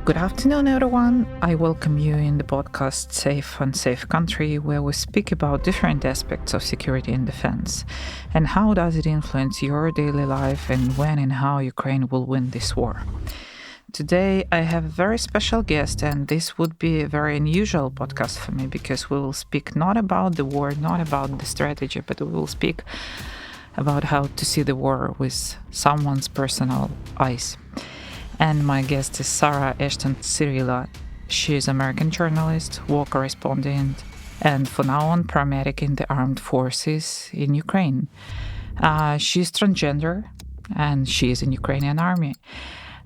Good afternoon, everyone. I welcome you in the podcast Safe and Safe Country, where we speak about different aspects of security and defense, and how does it influence your daily life, and when and how Ukraine will win this war. Today, I have a very special guest, and this would be a very unusual podcast for me because we will speak not about the war, not about the strategy, but we will speak about how to see the war with someone's personal eyes. And my guest is Sarah Ashton-Cirillo. She is an American journalist, war correspondent, and for now on paramedic in the Armed Forces in Ukraine. She's transgender, and she is in Ukrainian Army.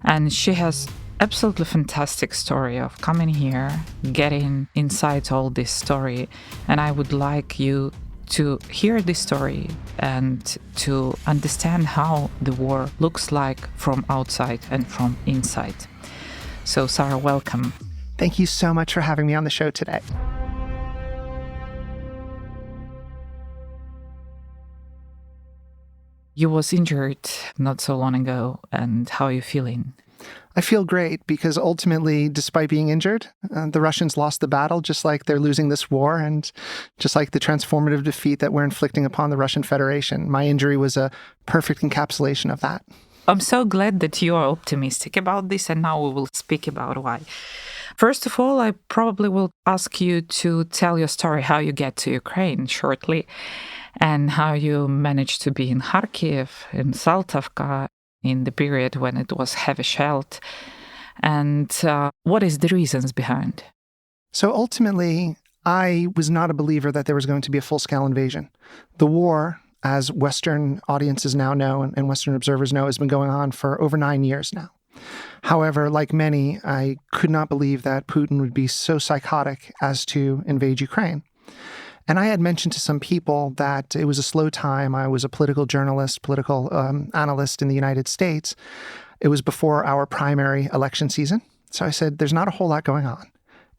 And she has absolutely fantastic story of coming here, getting inside all this story. And I would like you to hear this story and to understand how the war looks like from outside and from inside. So, Sarah, welcome. Thank you so much for having me on the show today. You was injured not so long ago, and how are you feeling? I feel great because ultimately, despite being injured, the Russians lost the battle just like they're losing this war and just like the transformative defeat that we're inflicting upon the Russian Federation. My injury was a perfect encapsulation of that. I'm so glad that you are optimistic about this, and now we will speak about why. First of all, I probably will ask you to tell your story, how you get to Ukraine shortly, and how you managed to be in Kharkiv, in Saltovka, in the period when it was heavy shelled, and what is the reasons behind? So ultimately, I was not a believer that there was going to be a full-scale invasion. The war, as Western audiences now know and Western observers know, has been going on for over 9 years now. However, like many, I could not believe that Putin would be so psychotic as to invade Ukraine. And I had mentioned to some people that it was a slow time. I was a political journalist, political analyst in the United States. It was before our primary election season. So I said, there's not a whole lot going on.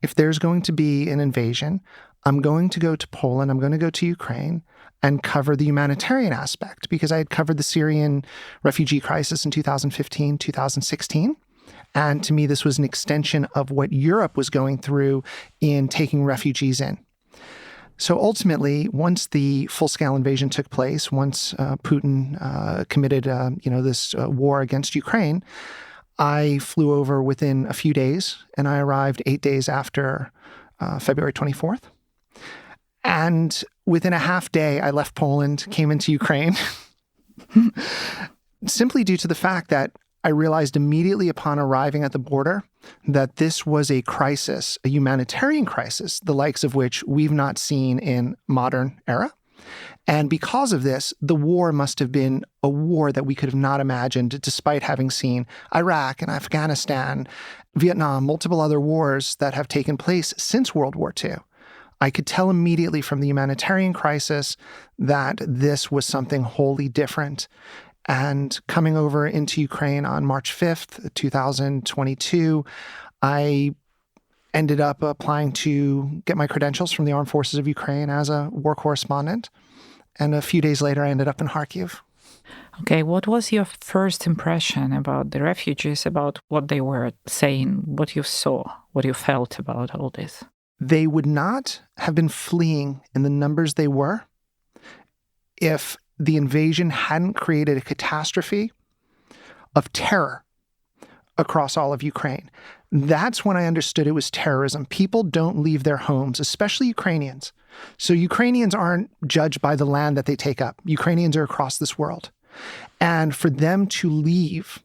If there's going to be an invasion, I'm going to go to Poland, I'm going to go to Ukraine and cover the humanitarian aspect, because I had covered the Syrian refugee crisis in 2015, 2016. And to me, this was an extension of what Europe was going through in taking refugees in. So ultimately, once the full-scale invasion took place, once Putin committed, this war against Ukraine, I flew over within a few days, and I arrived 8 days after February 24th. And within a half day, I left Poland, came into Ukraine, simply due to the fact that I realized immediately upon arriving at the border that this was a crisis, a humanitarian crisis, the likes of which we've not seen in modern era. And because of this, the war must have been a war that we could have not imagined, despite having seen Iraq and Afghanistan, Vietnam, multiple other wars that have taken place since World War II. I could tell immediately from the humanitarian crisis that this was something wholly different. And coming over into Ukraine on March 5th, 2022, I ended up applying to get my credentials from the Armed Forces of Ukraine as a war correspondent. And a few days later, I ended up in Kharkiv. Okay, what was your first impression about the refugees, about what they were saying, what you saw, what you felt about all this? They would not have been fleeing in the numbers they were if the invasion hadn't created a catastrophe of terror across all of Ukraine. That's when I understood it was terrorism. People don't leave their homes, especially Ukrainians. So Ukrainians aren't judged by the land that they take up. Ukrainians are across this world. And for them to leave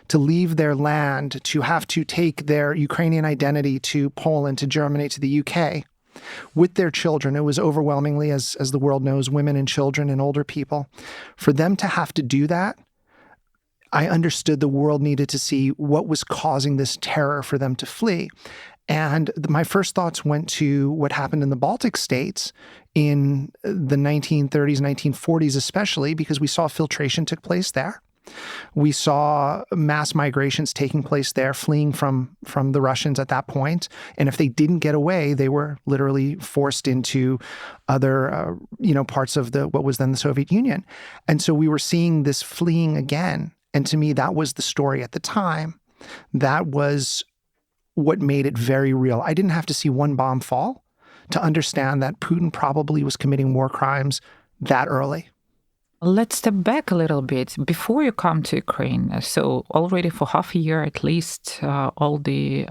their land, to have to take their Ukrainian identity to Poland, to Germany, to the UK, with their children, it was overwhelmingly, as the world knows, women and children and older people. For them to have to do that, I understood the world needed to see what was causing this terror for them to flee. And my first thoughts went to what happened in the Baltic states in the 1930s, 1940s especially, because we saw filtration took place there. We saw mass migrations taking place there, fleeing from the Russians at that point. And if they didn't get away, they were literally forced into other, parts of what was then the Soviet Union. And so we were seeing this fleeing again. And to me, that was the story at the time. That was what made it very real. I didn't have to see one bomb fall to understand that Putin probably was committing war crimes that early. Let's step back a little bit before you come to Ukraine. So already for half a year at least, all the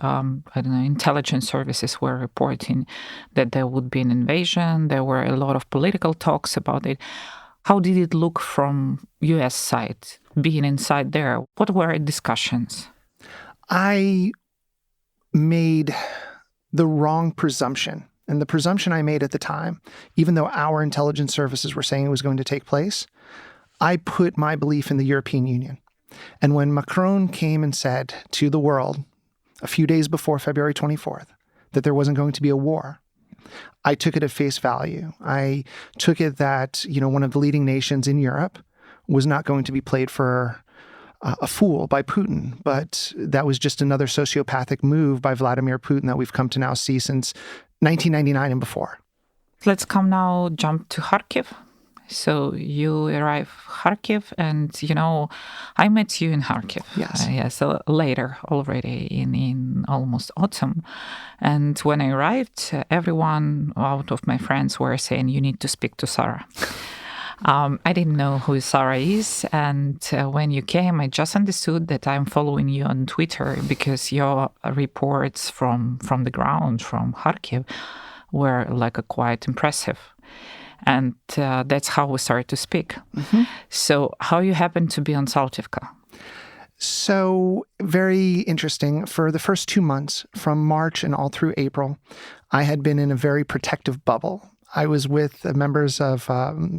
intelligence services were reporting that there would be an invasion. There were a lot of political talks about it. How did it look from U.S. side, being inside there? What were discussions? I made the wrong presumption. And the presumption I made at the time, even though our intelligence services were saying it was going to take place, I put my belief in the European Union. And when Macron came and said to the world a few days before February 24th that there wasn't going to be a war, I took it at face value. I took it that, one of the leading nations in Europe was not going to be played for a fool by Putin, but that was just another sociopathic move by Vladimir Putin that we've come to now see since 1999 and before. Let's jump to Kharkiv. So you arrive Kharkiv, and I met you in Kharkiv. Yes. So later already in almost autumn. And when I arrived, everyone out of my friends were saying, you need to speak to Sarah. I didn't know who Sarah is. And when you came, I just understood that I'm following you on Twitter because your reports from the ground, from Kharkiv, were quite impressive. And that's how we started to speak. Mm-hmm. So how you happened to be on Saltivka? So very interesting. For the first 2 months, from March and all through April, I had been in a very protective bubble. I was with members of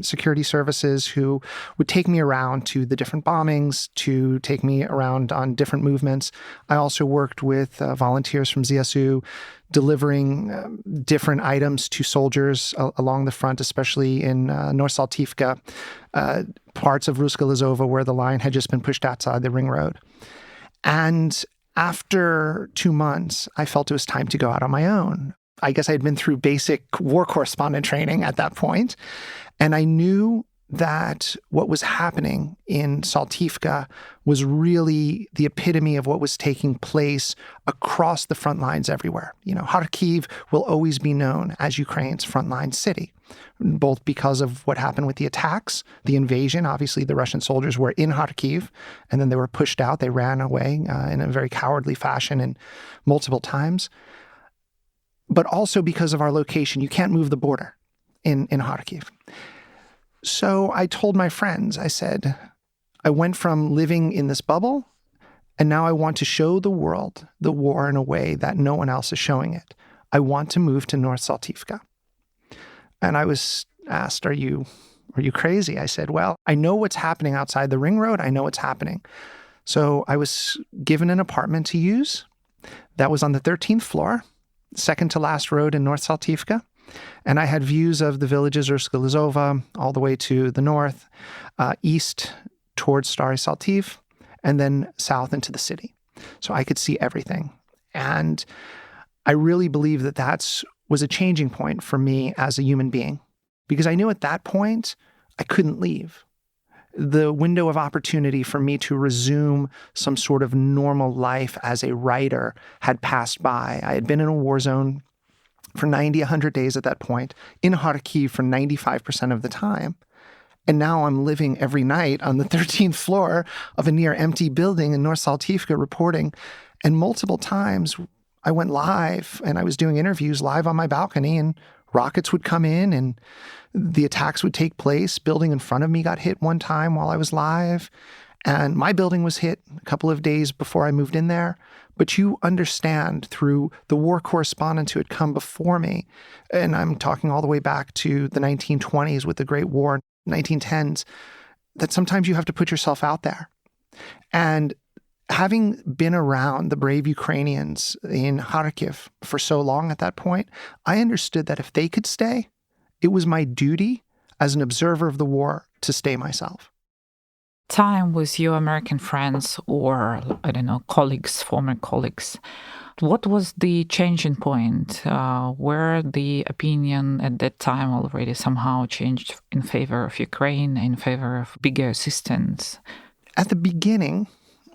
security services who would take me around to the different bombings, to take me around on different movements. I also worked with volunteers from ZSU, delivering different items to soldiers along the front, especially in North Saltivka, parts of Ruska Lizova where the line had just been pushed outside the ring road. And after 2 months, I felt it was time to go out on my own. I guess I had been through basic war correspondent training at that point, and I knew that what was happening in Saltivka was really the epitome of what was taking place across the front lines everywhere. Kharkiv will always be known as Ukraine's frontline city, both because of what happened with the attacks, the invasion. Obviously, the Russian soldiers were in Kharkiv, and then they were pushed out. They ran away in a very cowardly fashion and multiple times. But also because of our location, you can't move the border in Kharkiv. So I told my friends, I said, I went from living in this bubble, and now I want to show the world the war in a way that no one else is showing it. I want to move to North Saltivka. And I was asked, are you crazy? I said, well, I know what's happening outside the ring road. I know what's happening. So I was given an apartment to use that was on the 13th floor, second to last road in North Saltivka. And I had views of the villages Ruska Lizova all the way to the north, east towards Stary Saltiv, and then south into the city. So I could see everything. And I really believe that was a changing point for me as a human being, because I knew at that point I couldn't leave. The window of opportunity for me to resume some sort of normal life as a writer had passed by. I had been in a war zone for 90, 100 days at that point, in Kharkiv for 95% of the time. And now I'm living every night on the 13th floor of a near empty building in North Saltivka reporting. And multiple times I went live and I was doing interviews live on my balcony, and rockets would come in and the attacks would take place. Building in front of me got hit one time while I was live, and my building was hit a couple of days before I moved in there. But you understand through the war correspondents who had come before me, and I'm talking all the way back to the 1920s with the Great War, 1910s, that sometimes you have to put yourself out there. And having been around the brave Ukrainians in Kharkiv for so long at that point, I understood that if they could stay, it was my duty as an observer of the war to stay myself. Time with your American friends or, colleagues, former colleagues, what was the changing point? Where the opinion at that time already somehow changed in favor of Ukraine, in favor of bigger assistance? At the beginning,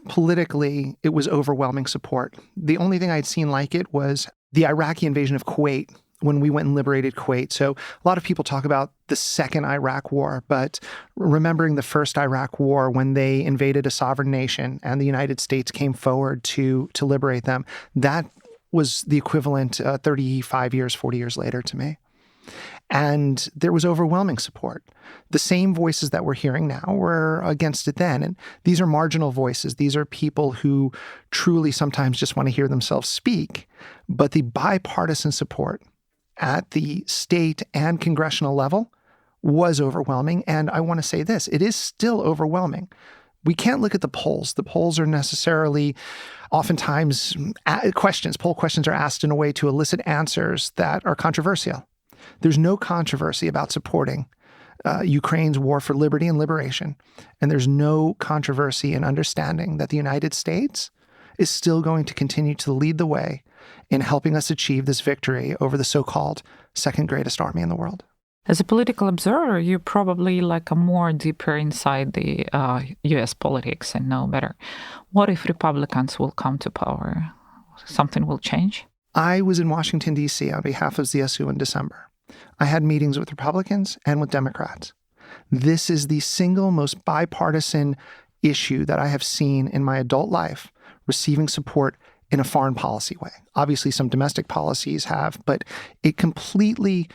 politically, it was overwhelming support. The only thing I'd seen like it was the Iraqi invasion of Kuwait when we went and liberated Kuwait. So a lot of people talk about the second Iraq war, but remembering the first Iraq war when they invaded a sovereign nation and the United States came forward to liberate them, that was the equivalent 35 years, 40 years later to me. And there was overwhelming support. The same voices that we're hearing now were against it then. And these are marginal voices. These are people who truly sometimes just want to hear themselves speak. But the bipartisan support at the state and congressional level was overwhelming. And I want to say this, it is still overwhelming. We can't look at the polls. The polls are necessarily oftentimes poll questions are asked in a way to elicit answers that are controversial. There's no controversy about supporting Ukraine's war for liberty and liberation. And there's no controversy in understanding that the United States is still going to continue to lead the way in helping us achieve this victory over the so-called second greatest army in the world. As a political observer, you're probably like a more deeper inside the U.S. politics and know better. What if Republicans will come to power? Something will change? I was in Washington, D.C. on behalf of ZSU in December. I had meetings with Republicans and with Democrats. This is the single most bipartisan issue that I have seen in my adult life receiving support in a foreign policy way. Obviously, some domestic policies have, but it completely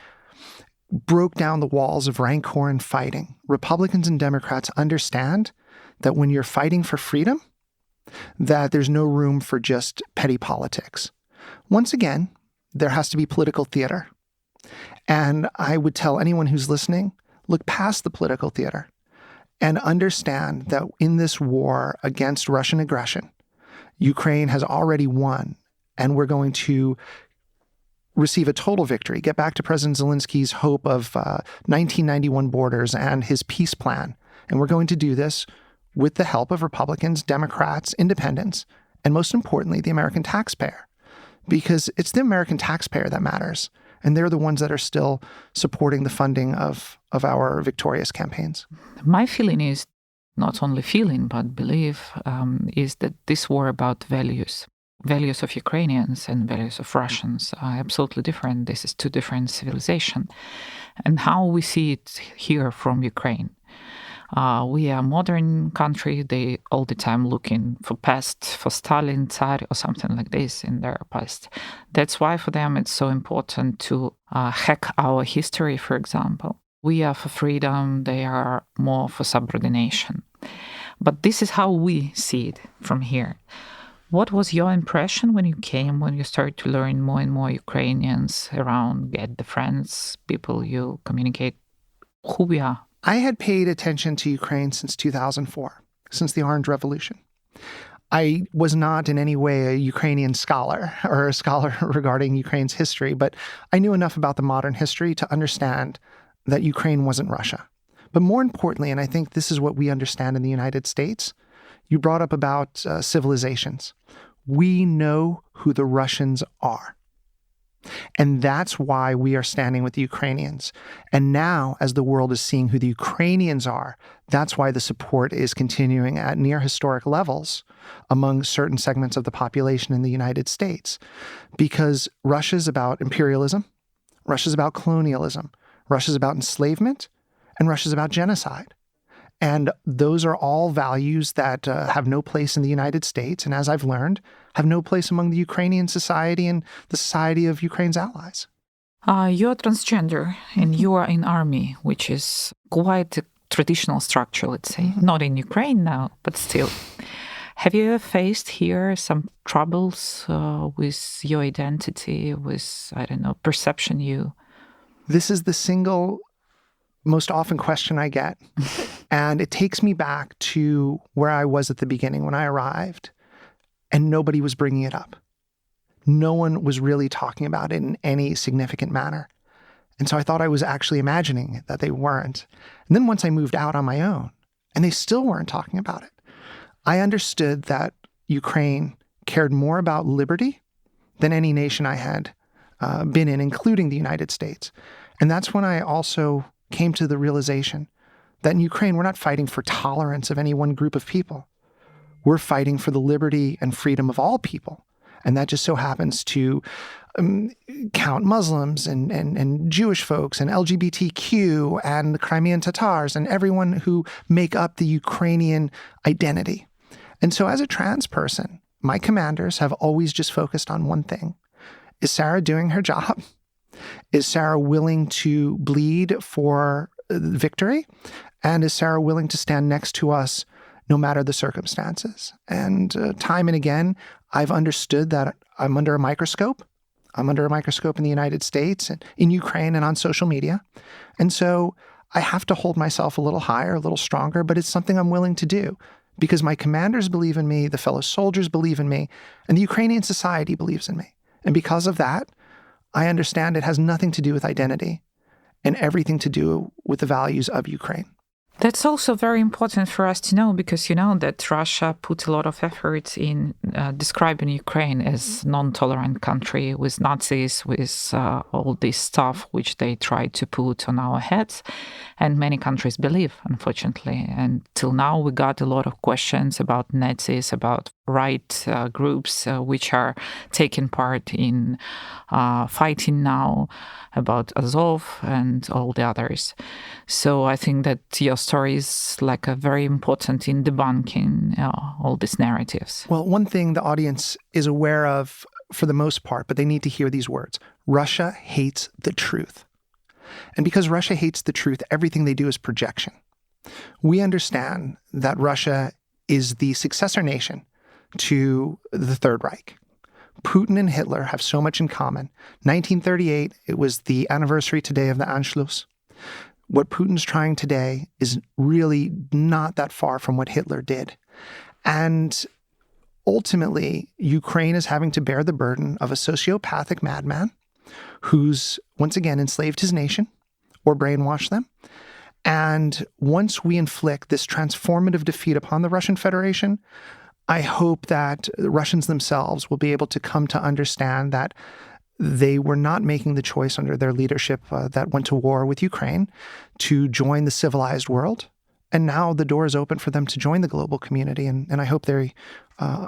broke down the walls of rancor and fighting. Republicans and Democrats understand that when you're fighting for freedom, that there's no room for just petty politics. Once again, there has to be political theater. And I would tell anyone who's listening, look past the political theater and understand that in this war against Russian aggression, Ukraine has already won, and we're going to receive a total victory, get back to President Zelensky's hope of 1991 borders and his peace plan. And we're going to do this with the help of Republicans, Democrats, independents, and most importantly, the American taxpayer. Because it's the American taxpayer that matters. And they're the ones that are still supporting the funding of our victorious campaigns. My feeling is, not only feeling, but belief, is that this war about values. Values of Ukrainians and values of Russians are absolutely different. This is two different civilizations. And how we see it here from Ukraine. We are a modern country. They all the time looking for past, for Stalin, Tsar, or something like this in their past. That's why for them it's so important to hack our history, for example. We are for freedom. They are more for subordination. But this is how we see it from here. What was your impression when you came, when you started to learn more and more Ukrainians around, get the friends, people you communicate, who we are? I had paid attention to Ukraine since 2004, since the Orange Revolution. I was not in any way a Ukrainian scholar or a scholar regarding Ukraine's history, but I knew enough about the modern history to understand that Ukraine wasn't Russia. But more importantly, and I think this is what we understand in the United States, you brought up about civilizations. We know who the Russians are. And that's why we are standing with the Ukrainians. And now, as the world is seeing who the Ukrainians are, that's why the support is continuing at near historic levels among certain segments of the population in the United States. Because Russia's about imperialism, Russia's about colonialism, Russia's about enslavement, and Russia's about genocide. And those are all values that have no place in the United States, and as I've learned, have no place among the Ukrainian society and the society of Ukraine's allies. You're transgender, and you are in army, which is quite a traditional structure, let's say. Not in Ukraine now, but still. Have you ever faced here some troubles with your identity, with, perception you? This is the single most often question I get. And it takes me back to where I was at the beginning when I arrived, and nobody was bringing it up. No one was really talking about it in any significant manner. And so I thought I was actually imagining that they weren't. And then once I moved out on my own, and they still weren't talking about it, I understood that Ukraine cared more about liberty than any nation I had been in, including the United States. And that's when I also came to the realization that in Ukraine, we're not fighting for tolerance of any one group of people. We're fighting for the liberty and freedom of all people. And that just so happens to count Muslims and Jewish folks and LGBTQ and the Crimean Tatars and everyone who make up the Ukrainian identity. And so as a trans person, my commanders have always just focused on one thing. Is Sarah doing her job? Is Sarah willing to bleed for victory? And is Sarah willing to stand next to us no matter the circumstances? And time and again, I've understood that I'm under a microscope. I'm under a microscope in the United States and in Ukraine and on social media. And so I have to hold myself a little higher, a little stronger, but it's something I'm willing to do because my commanders believe in me, the fellow soldiers believe in me, and the Ukrainian society believes in me. And because of that, I understand it has nothing to do with identity and everything to do with the values of Ukraine. That's also very important for us to know because you know that Russia put a lot of effort in describing Ukraine as non-tolerant country with Nazis, with all this stuff which they tried to put on our heads. And many countries believe, unfortunately. And till now, we got a lot of questions about Nazis, about right groups which are taking part in fighting now, about Azov and all the others. So I think that your story is like a very important in debunking all these narratives. Well, one thing the audience is aware of for the most part, but they need to hear these words. Russia hates the truth. And because Russia hates the truth, everything they do is projection. We understand that Russia is the successor nation to the Third Reich. Putin and Hitler have so much in common. 1938, it was the anniversary today of the Anschluss. What Putin's trying today is really not that far from what Hitler did. And ultimately, Ukraine is having to bear the burden of a sociopathic madman who's, once again, enslaved his nation or brainwashed them. And once we inflict this transformative defeat upon the Russian Federation, I hope that the Russians themselves will be able to come to understand that they were not making the choice under their leadership that went to war with Ukraine to join the civilized world. And now the door is open for them to join the global community. And I hope they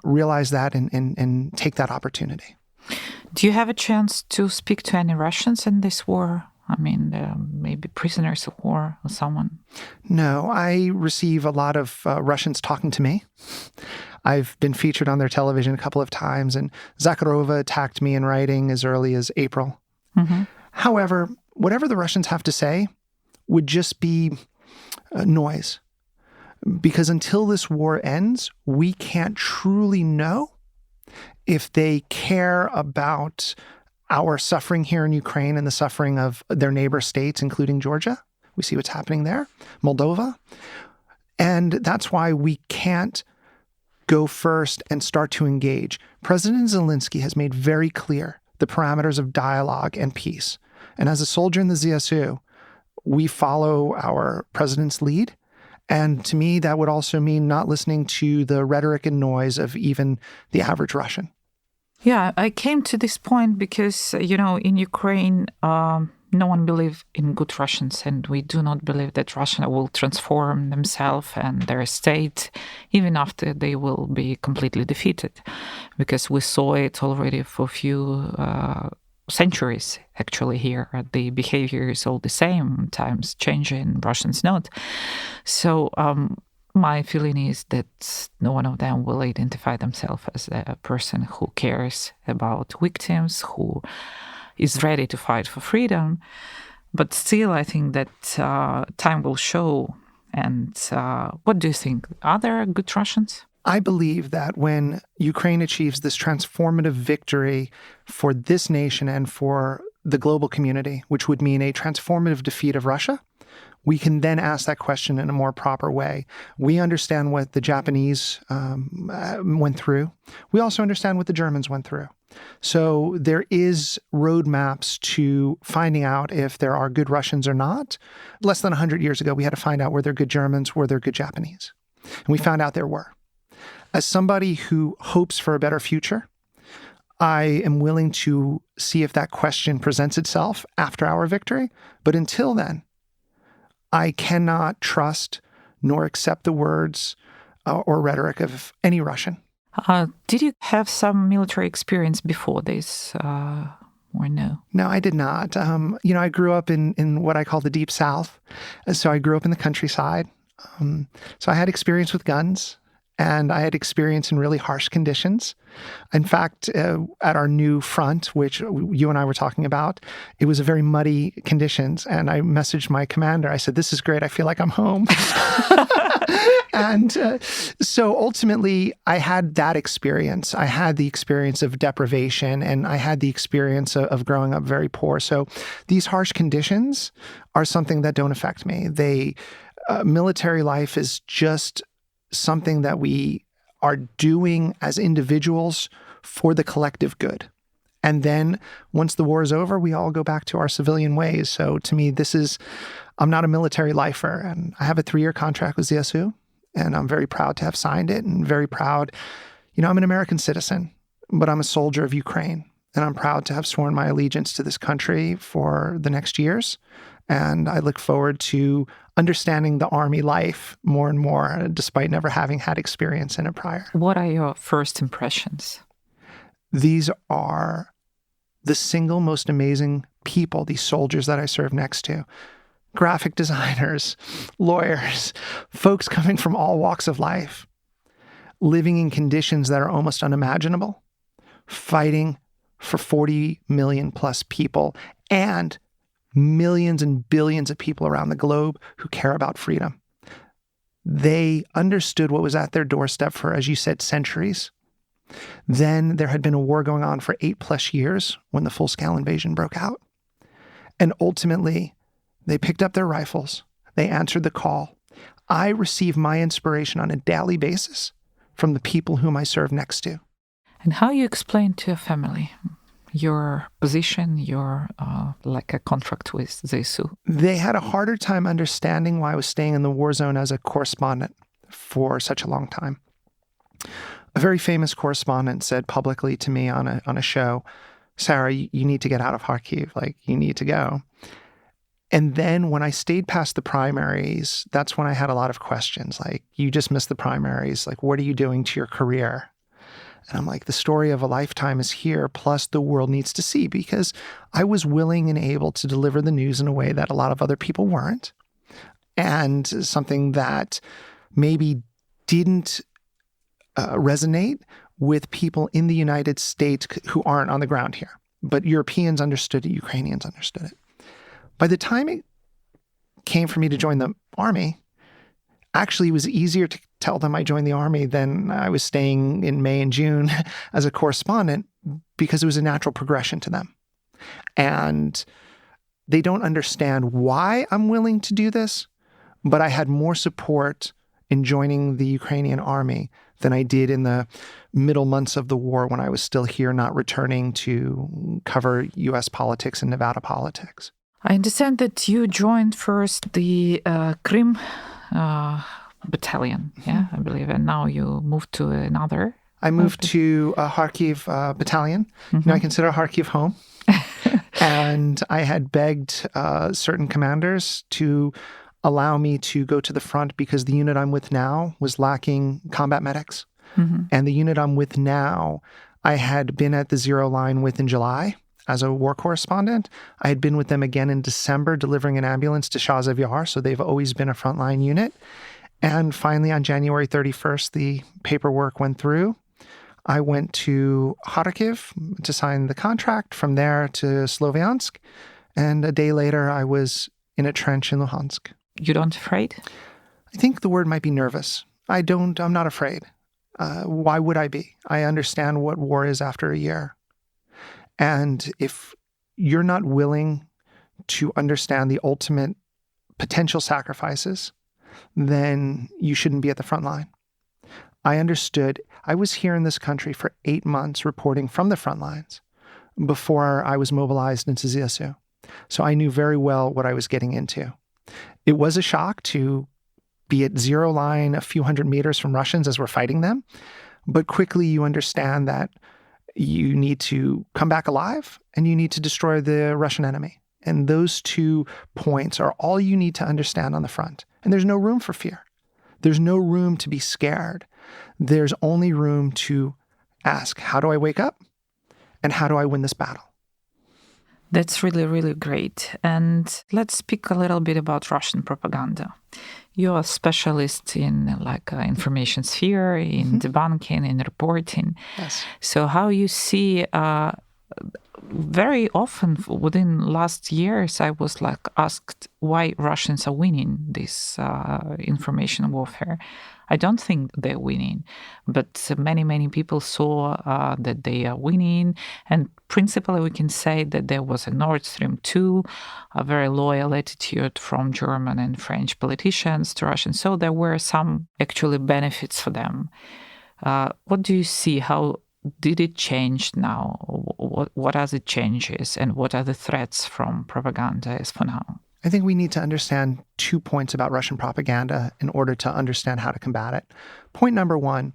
realize that and take that opportunity. Do you have a chance to speak to any Russians in this war? I mean, maybe prisoners of war or someone? No, I receive a lot of Russians talking to me. I've been featured on their television a couple of times, and Zakharova attacked me in writing as early as April. Mm-hmm. However, whatever the Russians have to say would just be noise. Because until this war ends, we can't truly know if they care about our suffering here in Ukraine and the suffering of their neighbor states, including Georgia. We see what's happening there, Moldova. And that's why we can't go first and start to engage. President Zelensky has made very clear the parameters of dialogue and peace. And as a soldier in the ZSU, we follow our president's lead. And to me, that would also mean not listening to the rhetoric and noise of even the average Russian. Yeah, I came to this point because, in Ukraine, no one believes in good Russians, and we do not believe that Russia will transform themselves and their state even after they will be completely defeated, because we saw it already for a few centuries, actually, here. The behavior is all the same, times changing, Russians not. So my feeling is that no one of them will identify themselves as a person who cares about victims, who is ready to fight for freedom. But still, I think that time will show. And what do you think? Are there good Russians? I believe that when Ukraine achieves this transformative victory for this nation and for the global community, which would mean a transformative defeat of Russia, we can then ask that question in a more proper way. We understand what the Japanese went through. We also understand what the Germans went through. So there is roadmaps to finding out if there are good Russians or not. Less than 100 years ago, we had to find out were there good Germans, were there good Japanese? And we found out there were. As somebody who hopes for a better future, I am willing to see if that question presents itself after our victory. But until then, I cannot trust nor accept the words or rhetoric of any Russian. Did you have some military experience before this, or no? No, I did not. I grew up in what I call the Deep South. So I grew up in the countryside. So I had experience with guns, and I had experience in really harsh conditions. In fact, at our new front, which you and I were talking about, it was a very muddy conditions. And I messaged my commander. I said, "This is great. I feel like I'm home." And so ultimately, I had that experience. I had the experience of deprivation, and I had the experience of growing up very poor. So these harsh conditions are something that don't affect me. Military life is just something that we are doing as individuals for the collective good. And then once the war is over, we all go back to our civilian ways. So to me, I'm not a military lifer, and I have a 3-year contract with ZSU. And I'm very proud to have signed it, and very proud. I'm an American citizen, but I'm a soldier of Ukraine. And I'm proud to have sworn my allegiance to this country for the next years. And I look forward to understanding the Army life more and more, despite never having had experience in it prior. What are your first impressions? These are the single most amazing people, these soldiers that I serve next to. Graphic designers, lawyers, folks coming from all walks of life, living in conditions that are almost unimaginable, fighting for 40 million plus people and millions and billions of people around the globe who care about freedom. They understood what was at their doorstep for, as you said, centuries. Then there had been a war going on for 8+ years when the full-scale invasion broke out. And ultimately, they picked up their rifles. They answered the call. I receive my inspiration on a daily basis from the people whom I serve next to. And how you explain to your family your position, your like a contract with ZSU? They had a harder time understanding why I was staying in the war zone as a correspondent for such a long time. A very famous correspondent said publicly to me on a show, "Sarah, you need to get out of Kharkiv. Like, you need to go." And then when I stayed past the primaries, that's when I had a lot of questions. Like, "You just missed the primaries. Like, what are you doing to your career?" And I'm like, the story of a lifetime is here, plus the world needs to see, because I was willing and able to deliver the news in a way that a lot of other people weren't. And something that maybe didn't resonate with people in the United States who aren't on the ground here. But Europeans understood it, Ukrainians understood it. By the time it came for me to join the Army, actually it was easier to tell them I joined the Army than I was staying in May and June as a correspondent, because it was a natural progression to them. And they don't understand why I'm willing to do this, but I had more support in joining the Ukrainian Army than I did in the middle months of the war when I was still here, not returning to cover U.S. politics and Nevada politics. I understand that you joined first the Crim battalion, I believe, and now you moved to another. I moved to Kharkiv battalion. Mm-hmm. I consider Kharkiv home. And I had begged certain commanders to allow me to go to the front because the unit I'm with now was lacking combat medics. Mm-hmm. And the unit I'm with now, I had been at the zero line with in July as a war correspondent. I had been with them again in December delivering an ambulance to Shahzev Yar, so they've always been a frontline unit. And finally, on January 31st, the paperwork went through. I went to Kharkiv to sign the contract, from there to Sloviansk, and a day later, I was in a trench in Luhansk. You don't afraid? I think the word might be nervous. I'm not afraid. Why would I be? I understand what war is after a year. And if you're not willing to understand the ultimate potential sacrifices, then you shouldn't be at the front line. I understood. I was here in this country for 8 months reporting from the front lines before I was mobilized into ZSU. So I knew very well what I was getting into. It was a shock to be at zero line a few hundred meters from Russians as we're fighting them. But quickly you understand that you need to come back alive and you need to destroy the Russian enemy. And those 2 points are all you need to understand on the front. And there's no room for fear. There's no room to be scared. There's only room to ask, how do I wake up? And how do I win this battle? That's really, really great. And let's speak a little bit about Russian propaganda. You're a specialist in information sphere, in debunking, in reporting. Yes. So how you see very often within last years, I was asked why Russians are winning this information warfare. I don't think they're winning, but many, many people saw that they are winning. And principally, we can say that there was a Nord Stream 2, a very loyal attitude from German and French politicians to Russians. So there were some actually benefits for them. What do you see? How did it change now? What are the changes and what are the threats from propaganda as for now? I think we need to understand 2 points about Russian propaganda in order to understand how to combat it. Point number one,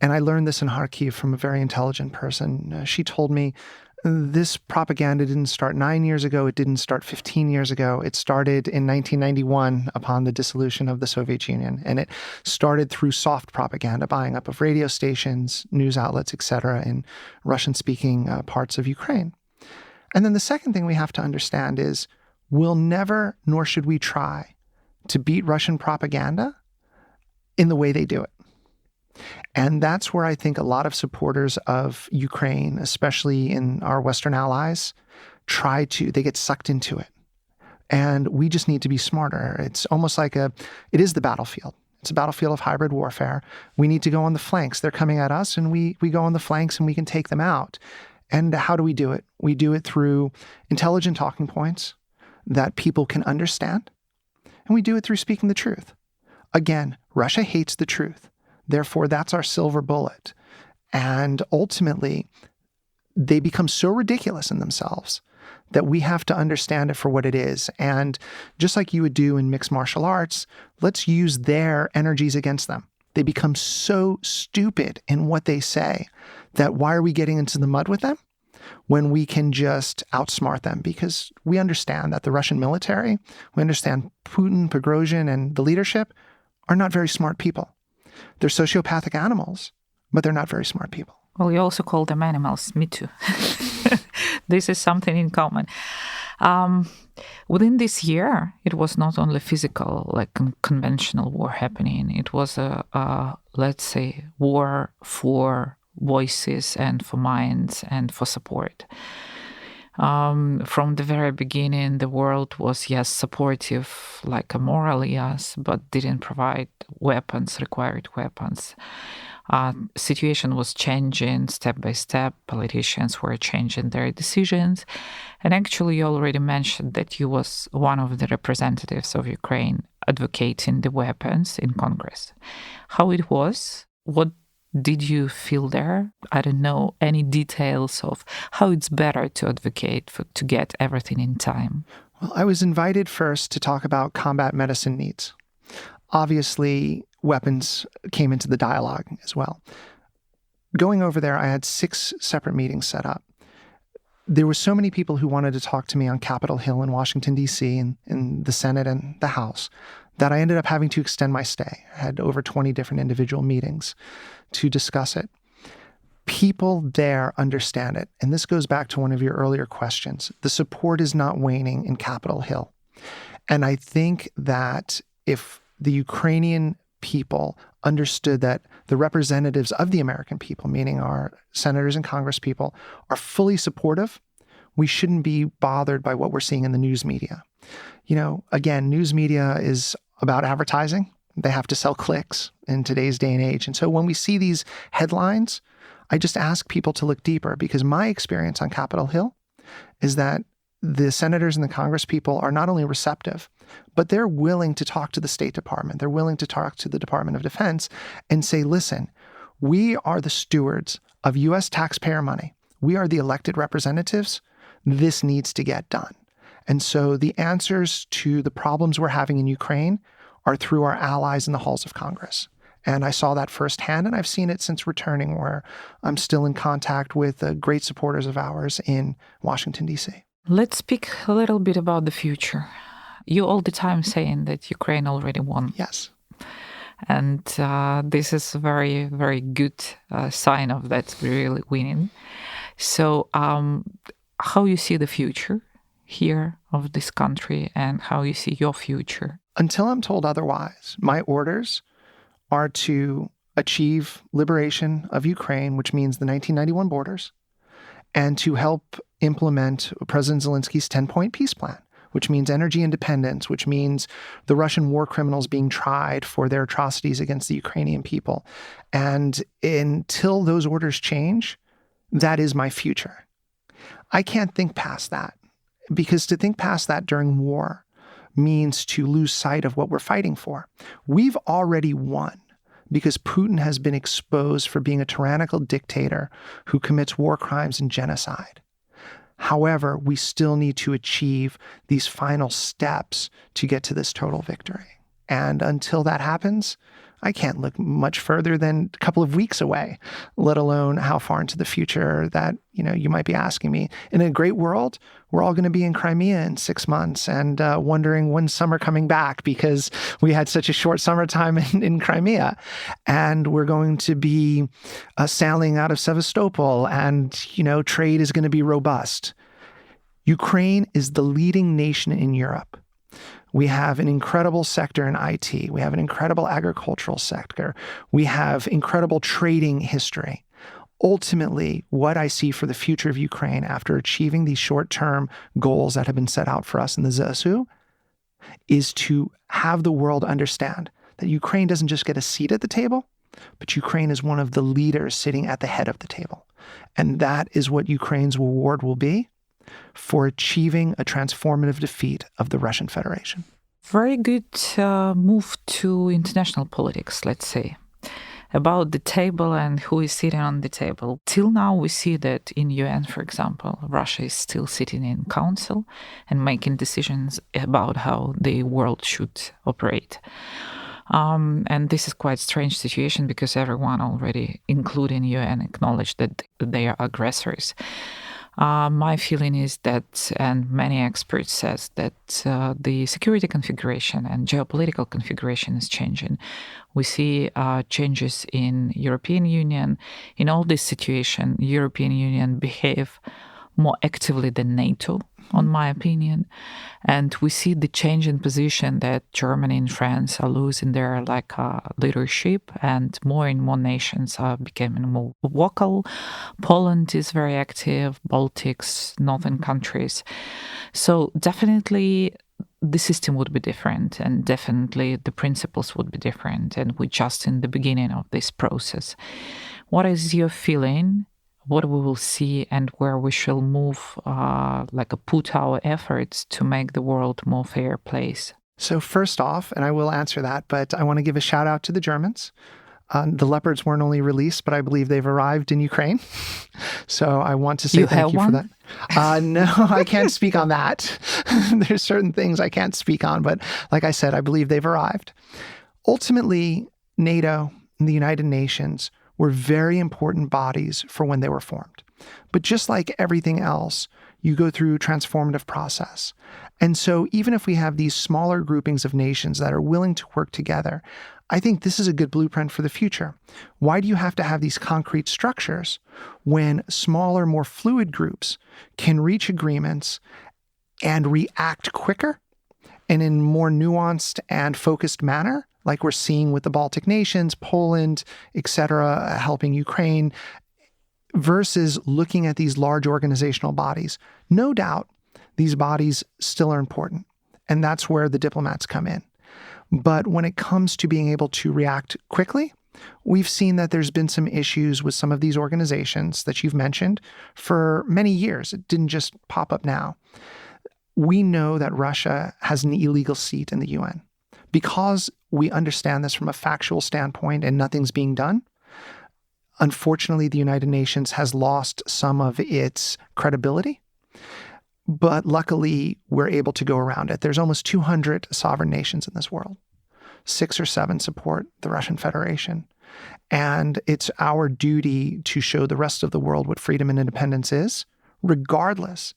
and I learned this in Kharkiv from a very intelligent person. She told me this propaganda didn't start 9 years ago. It didn't start 15 years ago. It started in 1991 upon the dissolution of the Soviet Union. And it started through soft propaganda, buying up of radio stations, news outlets, etc., in Russian-speaking parts of Ukraine. And then the second thing we have to understand is we'll never, nor should we try, to beat Russian propaganda in the way they do it. And that's where I think a lot of supporters of Ukraine, especially in our Western allies, they get sucked into it. And we just need to be smarter. It's almost like it is the battlefield. It's a battlefield of hybrid warfare. We need to go on the flanks. They're coming at us, and we go on the flanks and we can take them out. And how do we do it? We do it through intelligent talking points that people can understand. And we do it through speaking the truth. Again, Russia hates the truth. Therefore, that's our silver bullet. And ultimately, they become so ridiculous in themselves that we have to understand it for what it is. And just like you would do in mixed martial arts, let's use their energies against them. They become so stupid in what they say that why are we getting into the mud with them when we can just outsmart them? Because we understand that the Russian military, we understand Putin, Prigozhin, and the leadership are not very smart people. They're sociopathic animals, but they're not very smart people. Well, you also call them animals. Me too. This is something in common. Within this year, it was not only physical, conventional war happening. It was let's say, war for voices and for minds and for support. From the very beginning, the world was, yes, supportive, like a moral, yes, but didn't provide required weapons. Situation was changing step by step. Politicians were changing their decisions. And actually, you already mentioned that you was one of the representatives of Ukraine advocating the weapons in Congress. How it was? What did you feel there? I don't know any details of how it's better to advocate to get everything in time. Well, I was invited first to talk about combat medicine needs. Obviously, weapons came into the dialogue as well. Going over there, I had 6 separate meetings set up. There were so many people who wanted to talk to me on Capitol Hill in Washington, D.C., and in the Senate and the House, that I ended up having to extend my stay. I had over 20 different individual meetings to discuss it. People there understand it. And this goes back to one of your earlier questions. The support is not waning in Capitol Hill. And I think that if the Ukrainian people understood that the representatives of the American people, meaning our senators and Congress people, are fully supportive, we shouldn't be bothered by what we're seeing in the news media. Again, news media is about advertising. They have to sell clicks in today's day and age. And so when we see these headlines, I just ask people to look deeper, because my experience on Capitol Hill is that the senators and the Congress people are not only receptive, but they're willing to talk to the State Department. They're willing to talk to the Department of Defense and say, listen, we are the stewards of U.S. taxpayer money. We are the elected representatives. This needs to get done. And so the answers to the problems we're having in Ukraine are through our allies in the halls of Congress. And I saw that firsthand, and I've seen it since returning, where I'm still in contact with great supporters of ours in Washington, D.C. Let's speak a little bit about the future. You all the time saying that Ukraine already won. Yes. And this is a very, very good sign of that really winning. So how you see the future here of this country and how you see your future? Until I'm told otherwise, my orders are to achieve liberation of Ukraine, which means the 1991 borders, and to help implement President Zelensky's 10-point peace plan, which means energy independence, which means the Russian war criminals being tried for their atrocities against the Ukrainian people. And until those orders change, that is my future. I can't think past that, because to think past that during war means to lose sight of what we're fighting for. We've already won because Putin has been exposed for being a tyrannical dictator who commits war crimes and genocide. However, we still need to achieve these final steps to get to this total victory. And until that happens, I can't look much further than a couple of weeks away, let alone how far into the future that, you might be asking me. In a great world, we're all going to be in Crimea in 6 months and wondering when's summer coming back because we had such a short summertime in Crimea. And we're going to be sailing out of Sevastopol and, trade is going to be robust. Ukraine is the leading nation in Europe. We have an incredible sector in IT. We have an incredible agricultural sector. We have incredible trading history. Ultimately, what I see for the future of Ukraine after achieving these short-term goals that have been set out for us in the ZSU is to have the world understand that Ukraine doesn't just get a seat at the table, but Ukraine is one of the leaders sitting at the head of the table. And that is what Ukraine's reward will be for achieving a transformative defeat of the Russian Federation. Very good move to international politics, let's say, about the table and who is sitting on the table. Till now, we see that in UN, for example, Russia is still sitting in council and making decisions about how the world should operate. And this is quite a strange situation because everyone already, including UN, acknowledged that they are aggressors. My feeling is that, and many experts says that the security configuration and geopolitical configuration is changing. We see changes in European Union. In all this situation, European Union behave more actively than NATO, on my opinion. And we see the change in position that Germany and France are losing their leadership, and more nations are becoming more vocal. Poland is very active, Baltics, northern countries. So definitely the system would be different, and definitely the principles would be different. And we're just in the beginning of this process. What is your feeling? What we will see and where we shall move, put our efforts to make the world more fair place? So first off, and I will answer that, but I want to give a shout out to the Germans. The leopards weren't only released, but I believe they've arrived in Ukraine. So I want to say thank you for that. No, I can't speak on that. There's certain things I can't speak on, but like I said, I believe they've arrived. Ultimately, NATO and the United Nations were very important bodies for when they were formed. But just like everything else, you go through a transformative process. And so even if we have these smaller groupings of nations that are willing to work together, I think this is a good blueprint for the future. Why do you have to have these concrete structures when smaller, more fluid groups can reach agreements and react quicker and in more nuanced and focused manner, like we're seeing with the Baltic nations, Poland, etc., helping Ukraine, versus looking at these large organizational bodies? No doubt these bodies still are important, and that's where the diplomats come in. But when it comes to being able to react quickly, we've seen that there's been some issues with some of these organizations that you've mentioned for many years. It didn't just pop up now. We know that Russia has an illegal seat in the UN. Because we understand this from a factual standpoint and nothing's being done, unfortunately, the United Nations has lost some of its credibility. But luckily, we're able to go around it. There's almost 200 sovereign nations in this world. 6 or 7 support the Russian Federation. And it's our duty to show the rest of the world what freedom and independence is, regardless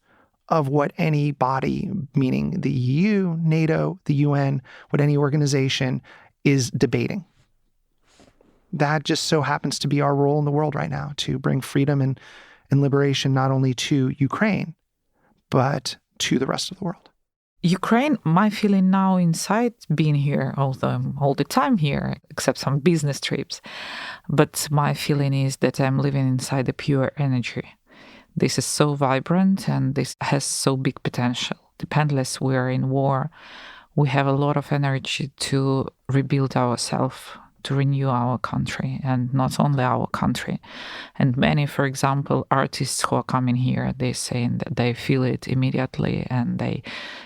of what any body, meaning the EU, NATO, the UN, what any organization is debating. That just so happens to be our role in the world right now, to bring freedom and liberation not only to Ukraine, but to the rest of the world. Ukraine, my feeling now inside being here, although I'm all the time here, except some business trips, but my feeling is that I'm living inside the pure energy. This is so vibrant and this has so big potential. Dependless, we're in war. We have a lot of energy to rebuild ourselves, to renew our country, and not only our country. And many, for example, artists who are coming here, they're saying that they feel it immediately and they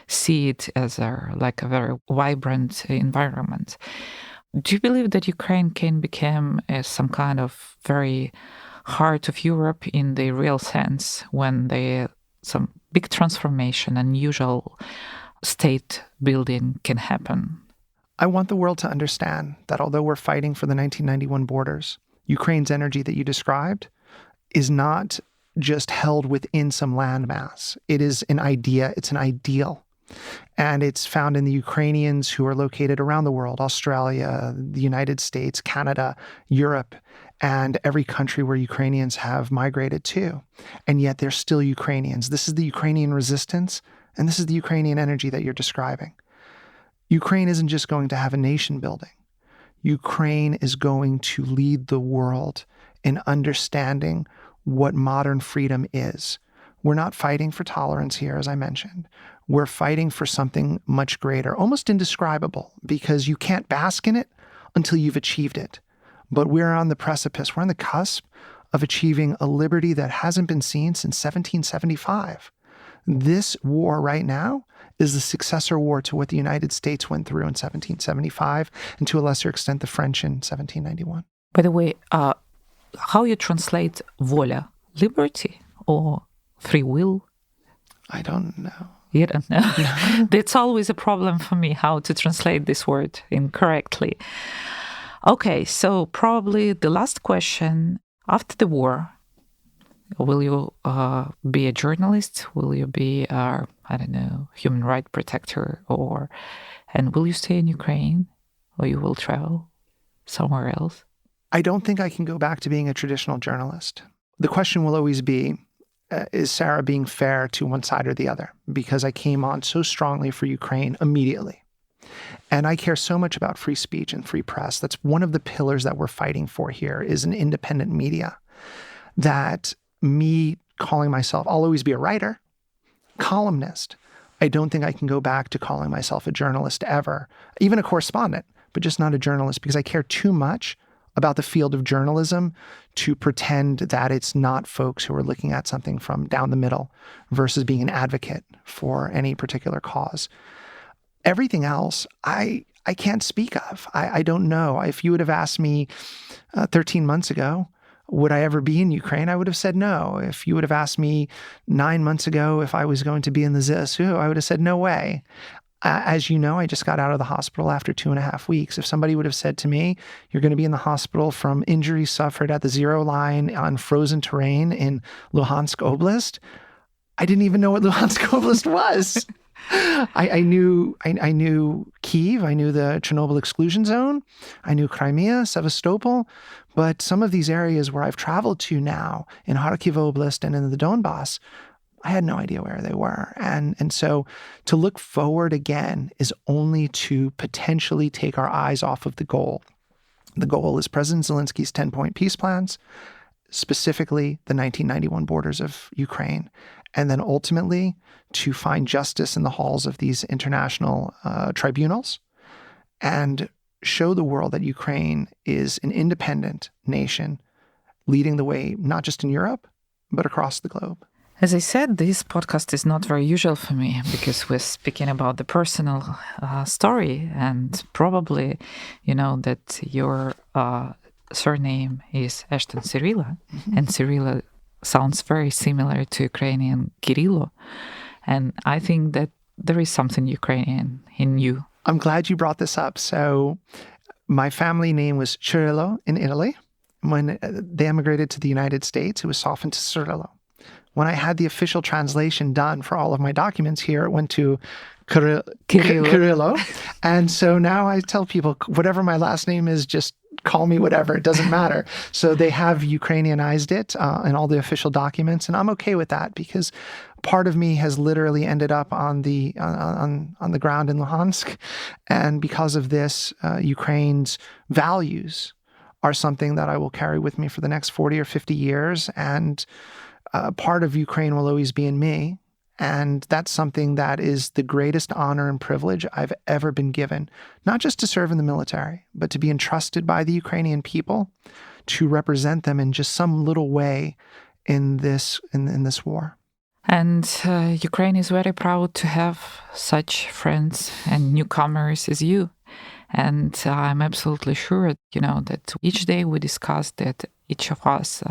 see it as a very vibrant environment. Do you believe that Ukraine can become some kind of very heart of Europe in the real sense when some big transformation, unusual state building can happen? I want the world to understand that although we're fighting for the 1991 borders, Ukraine's energy that you described is not just held within some landmass. It is an idea, it's an ideal. And it's found in the Ukrainians who are located around the world, Australia, the United States, Canada, Europe, and every country where Ukrainians have migrated to. And yet they're still Ukrainians. This is the Ukrainian resistance, and this is the Ukrainian energy that you're describing. Ukraine isn't just going to have a nation building. Ukraine is going to lead the world in understanding what modern freedom is. We're not fighting for tolerance here, as I mentioned. We're fighting for something much greater, almost indescribable, because you can't bask in it until you've achieved it. But we're on the precipice, we're on the cusp of achieving a liberty that hasn't been seen since 1775. This war right now is the successor war to what the United States went through in 1775, and to a lesser extent, the French in 1791. By the way, how you translate voля? Liberty or free will? I don't know. You don't know? That's always a problem for me, how to translate this word incorrectly. Okay, so probably the last question. After the war, will you be a journalist? Will you be human rights protector? And will you stay in Ukraine? Or you will travel somewhere else? I don't think I can go back to being a traditional journalist. The question will always be, is Sarah being fair to one side or the other? Because I came on so strongly for Ukraine immediately. And I care so much about free speech and free press. That's one of the pillars that we're fighting for here, is an independent media. That me calling myself, I'll always be a writer, columnist. I don't think I can go back to calling myself a journalist ever, even a correspondent, but just not a journalist, because I care too much about the field of journalism to pretend that it's not folks who are looking at something from down the middle versus being an advocate for any particular cause. Everything else, I can't speak of. I don't know. If you would have asked me 13 months ago, would I ever be in Ukraine? I would have said no. If you would have asked me 9 months ago if I was going to be in the ZSU, I would have said no way. As you know, I just got out of the hospital after 2.5 weeks. If somebody would have said to me, you're going to be in the hospital from injuries suffered at the zero line on frozen terrain in Luhansk Oblast, I didn't even know what Luhansk Oblast was. I knew Kyiv, I knew the Chernobyl exclusion zone, I knew Crimea, Sevastopol, but some of these areas where I've traveled to now, in Kharkiv Oblast and in the Donbass, I had no idea where they were. And so to look forward again is only to potentially take our eyes off of the goal. The goal is President Zelensky's 10-point peace plans, specifically the 1991 borders of Ukraine, and then ultimately to find justice in the halls of these international tribunals and show the world that Ukraine is an independent nation leading the way, not just in Europe, but across the globe. As I said, this podcast is not very usual for me because we're speaking about the personal story, and probably, you know, that your surname is Ashton-Cirillo, and Cirillo sounds very similar to Ukrainian Kirillo. And I think that there is something Ukrainian in you. I'm glad you brought this up. So my family name was Cirillo in Italy. When they emigrated to the United States, it was softened to Cirillo. When I had the official translation done for all of my documents here, it went to Kirillo. And so now I tell people, whatever my last name is, just call me whatever, it doesn't matter. So they have Ukrainianized it in all the official documents, and I'm okay with that because part of me has literally ended up on the ground in Luhansk, and because of this, Ukraine's values are something that I will carry with me for the next 40 or 50 years, and part of Ukraine will always be in me. And that's something that is the greatest honor and privilege I've ever been given, not just to serve in the military, but to be entrusted by the Ukrainian people to represent them in just some little way in this war. And Ukraine is very proud to have such friends and newcomers as you. And I'm absolutely sure, that each day we discuss that each of us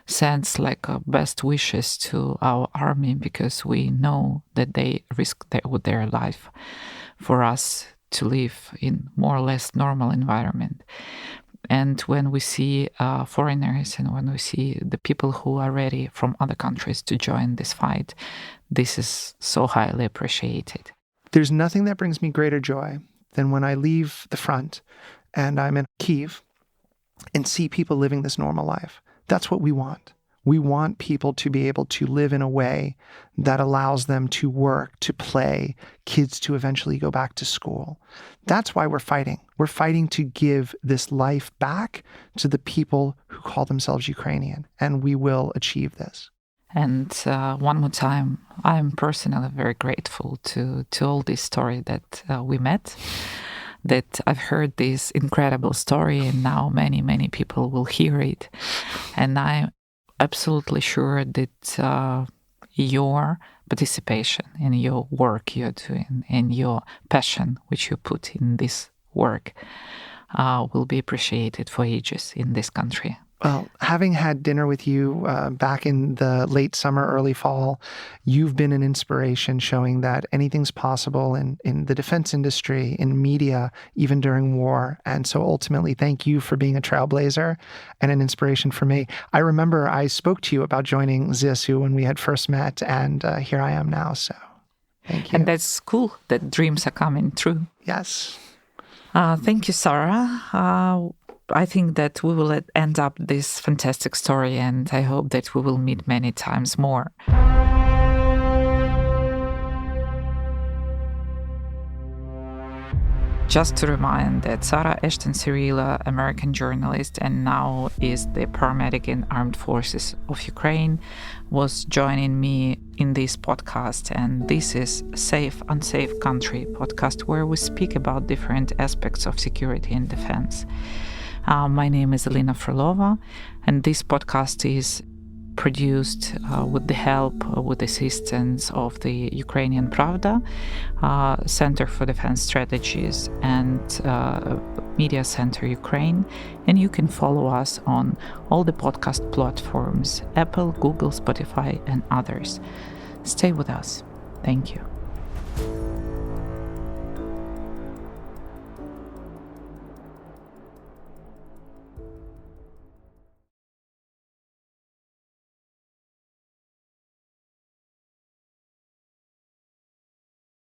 sends best wishes to our army because we know that they risk their life for us to live in more or less normal environment. And when we see foreigners and when we see the people who are ready from other countries to join this fight, this is so highly appreciated. There's nothing that brings me greater joy than when I leave the front and I'm in Kyiv and see people living this normal life. That's what we want. We want people to be able to live in a way that allows them to work, to play, kids to eventually go back to school. That's why we're fighting. We're fighting to give this life back to the people who call themselves Ukrainian, and we will achieve this. And one more time, I'm personally very grateful to all this story that we met, that I've heard this incredible story, and now many, many people will hear it. And I'm absolutely sure that your participation in your work you're doing and your passion which you put in this work will be appreciated for ages in this country. Well, having had dinner with you back in the late summer, early fall, you've been an inspiration showing that anything's possible in the defense industry, in media, even during war. And so ultimately, thank you for being a trailblazer and an inspiration for me. I remember I spoke to you about joining ZSU when we had first met, and here I am now. So thank you. And that's cool that dreams are coming true. Yes. Thank you, Sarah. I think that we will end up this fantastic story, and I hope that we will meet many times more. Just to remind that Sarah Ashton-Cirillo, American journalist and now is the paramedic in Armed Forces of Ukraine, was joining me in this podcast. And this is Safe, Unsafe Country podcast, where we speak about different aspects of security and defense. My name is Elena Frolova, and this podcast is produced with the help, with assistance of the Ukrainian Pravda, Center for Defense Strategies, and Media Center Ukraine. And you can follow us on all the podcast platforms, Apple, Google, Spotify, and others. Stay with us. Thank you.